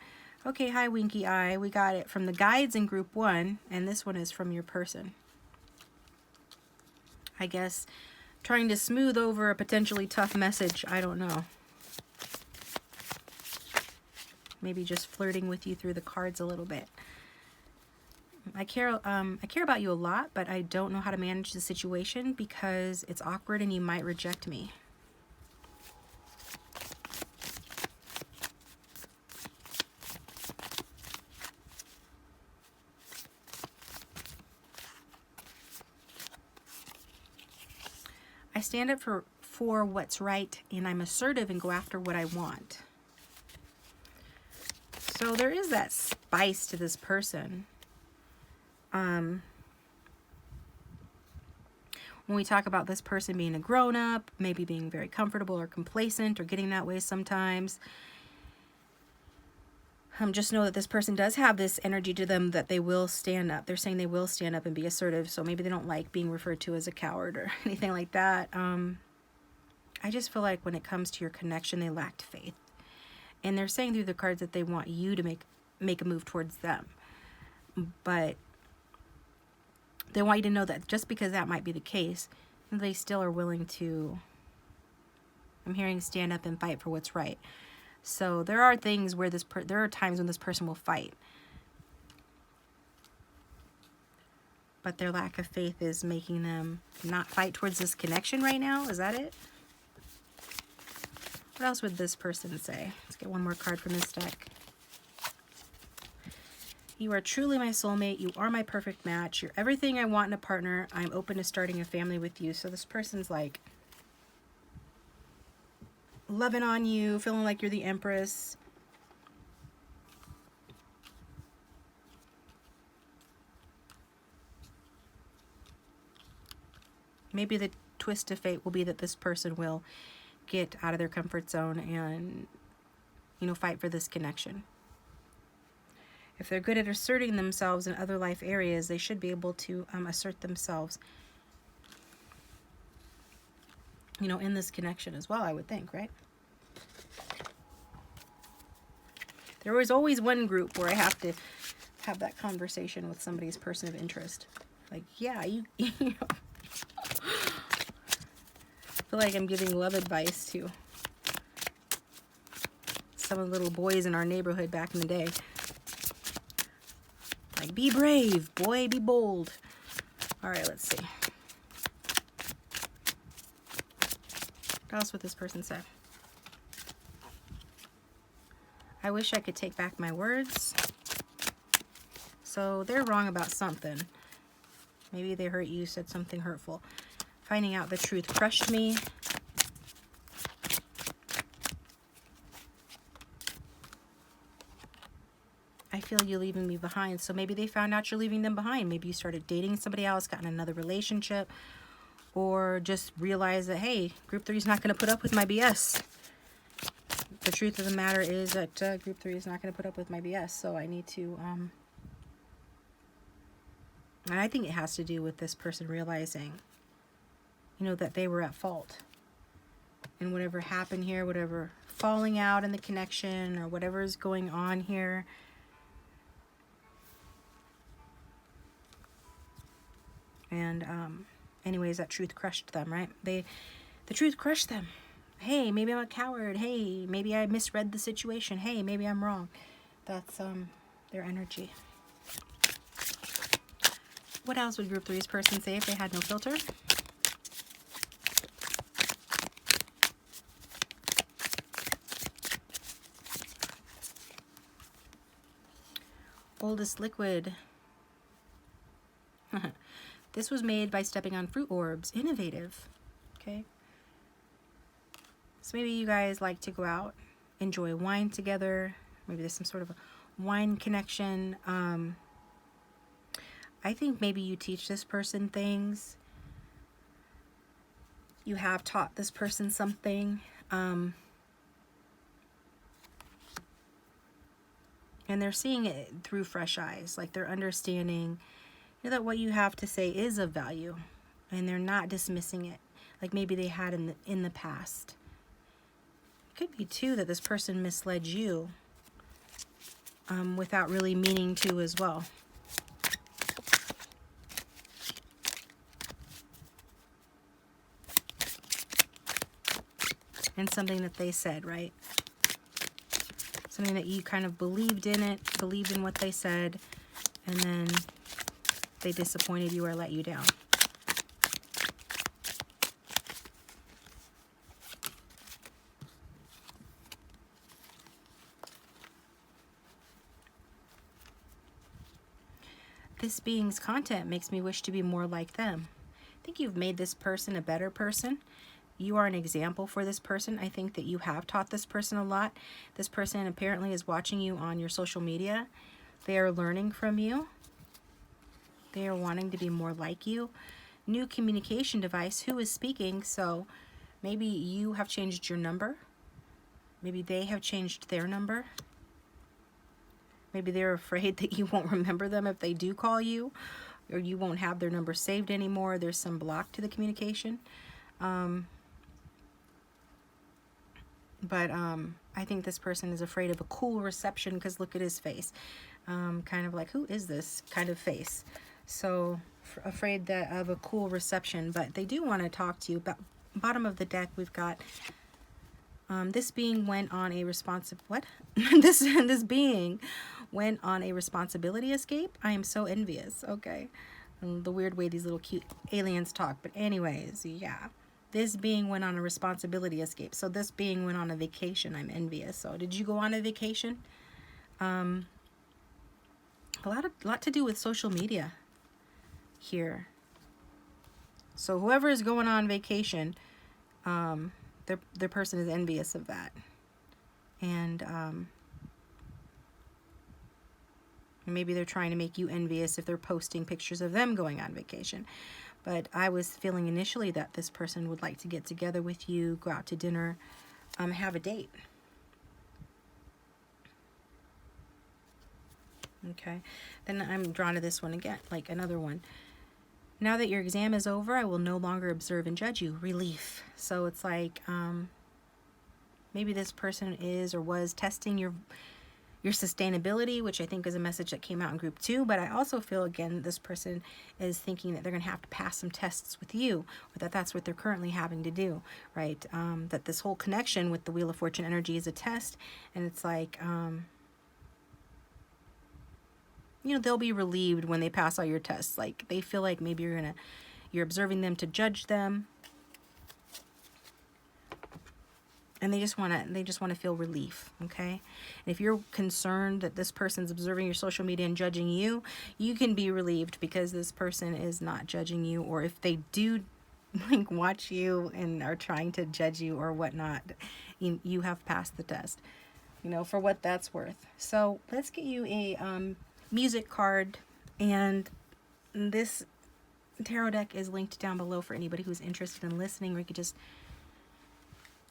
A: Okay, hi winky eye. We got it from the guides in group 1, and this one is from your person. I guess trying to smooth over a potentially tough message. I don't know. Maybe just flirting with you through the cards a little bit. I care about you a lot, but I don't know how to manage the situation because it's awkward and you might reject me. I stand up for what's right, and I'm assertive and go after what I want. So there is that spice to this person. When we talk about this person being a grown-up, maybe being very comfortable or complacent or getting that way sometimes, just know that this person does have this energy to them that they will stand up. They're saying they will stand up and be assertive, so maybe they don't like being referred to as a coward or anything like that. I just feel like when it comes to your connection, they lacked faith. And they're saying through the cards that they want you to make a move towards them. But they want you to know that just because that might be the case, they still are willing to, I'm hearing, stand up and fight for what's right. So there are things where there are times when this person will fight. But their lack of faith is making them not fight towards this connection right now. Is that it? What else would this person say? Let's get one more card from this deck. You are truly my soulmate. You are my perfect match. You're everything I want in a partner. I'm open to starting a family with you. So this person's like loving on you, feeling like you're the empress. Maybe the twist of fate will be that this person will get out of their comfort zone and, you know, fight for this connection. If they're good at asserting themselves in other life areas, they should be able to assert themselves, you know, in this connection as well, I would think, right? There was always one group where I have to have that conversation with somebody's person of interest. Like, yeah, you know. I feel like I'm giving love advice to some of the little boys in our neighborhood back in the day. Like, be brave, boy, be bold. All right, let's see. What else would this person say? I wish I could take back my words. So they're wrong about something. Maybe they hurt you, said something hurtful. Finding out the truth crushed me. I feel you leaving me behind. So maybe they found out you're leaving them behind. Maybe you started dating somebody else, got in another relationship, or just realized that, hey, group 3 is not going to put up with my BS. The truth of the matter is that group 3 is not going to put up with my BS. So I need to, and I think it has to do with this person realizing, you know, that they were at fault. And whatever happened here, whatever falling out in the connection or whatever is going on here, and anyways, that truth crushed them, right? The truth crushed them. Hey, maybe I'm a coward. Hey, maybe I misread the situation. Hey, maybe I'm wrong. That's their energy. What else would group 3's person say if they had no filter? Oldest liquid. This was made by stepping on fruit orbs. Innovative. Okay. So maybe you guys like to go out, enjoy wine together. Maybe there's some sort of a wine connection. I think maybe you teach this person things. You have taught this person something. And they're seeing it through fresh eyes. Like they're understanding, you know, that what you have to say is of value. And they're not dismissing it like maybe they had in the past. It could be too that this person misled you without really meaning to as well. And something that they said, right? Something that you kind of believed in it, believed in what they said, and then they disappointed you or let you down. This being's content makes me wish to be more like them. I think you've made this person a better person. You are an example for this person. I think that you have taught this person a lot. This person apparently is watching you on your social media. They are learning from you. They are wanting to be more like you. new communication device. Who is speaking? So maybe you have changed your number. Maybe they have changed their number. Maybe they're afraid that you won't remember them if they do call you, or you won't have their number saved anymore. There's some block to the communication. But I think this person is afraid of a cool reception, because look at his face. Kind of like, who is this kind of face? So afraid that of a cool reception, but they do want to talk to you. But bottom of the deck, we've got this being went on a this being went on a responsibility escape. I am so envious. Okay, the weird way these little cute aliens talk. But anyways, yeah. This being went on a responsibility escape. So this being went on a vacation. I'm envious. So did you go on a vacation? A lot to do with social media here. So whoever is going on vacation, their person is envious of that. And maybe they're trying to make you envious if they're posting pictures of them going on vacation. But I was feeling initially that this person would like to get together with you, go out to dinner, have a date. Okay, then I'm drawn to this one again, like another one. Now that your exam is over, I will no longer observe and judge you. Relief. So it's like maybe this person is or was testing your sustainability, which I think is a message that came out in group 2. But I also feel, again, this person is thinking that they're going to have to pass some tests with you, or that's what they're currently having to do, right? That this whole connection with the Wheel of Fortune energy is a test, and it's like, you know, they'll be relieved when they pass all your tests. Like, they feel like maybe you're observing them to judge them. And they just want to feel relief, okay? And if you're concerned that this person's observing your social media and judging you, you can be relieved because this person is not judging you. Or if they do like watch you and are trying to judge you or whatnot, you have passed the test, you know, for what that's worth. So let's get you a music card, and this tarot deck is linked down below for anybody who's interested in listening, or you could just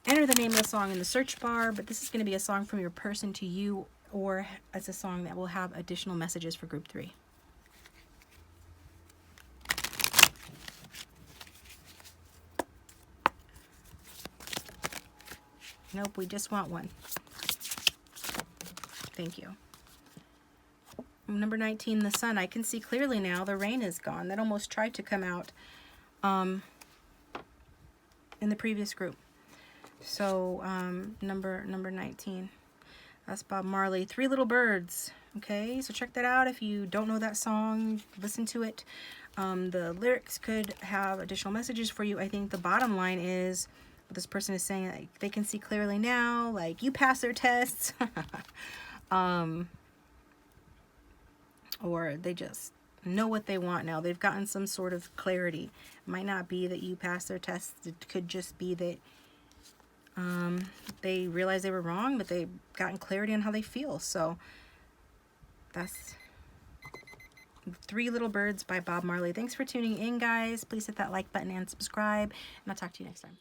A: enter the name of the song in the search bar. But this is going to be a song from your person to you, or it's a song that will have additional messages for group 3. Nope, we just want one. Thank you. Number 19, the sun. I can see clearly now. The rain is gone. That almost tried to come out in the previous group. So number 19, that's Bob Marley, Three Little Birds. Okay, so check that out. If you don't know that song, listen to it. The lyrics could have additional messages for you. I think the bottom line is what this person is saying, like, they can see clearly now, like, you pass their tests. Or they just know what they want now. They've gotten some sort of clarity. It might not be that you passed their tests. It could just be that they realized they were wrong, but they've gotten clarity on how they feel. So that's Three Little Birds by Bob Marley. Thanks for tuning in, guys. Please hit that like button and subscribe, and I'll talk to you next time.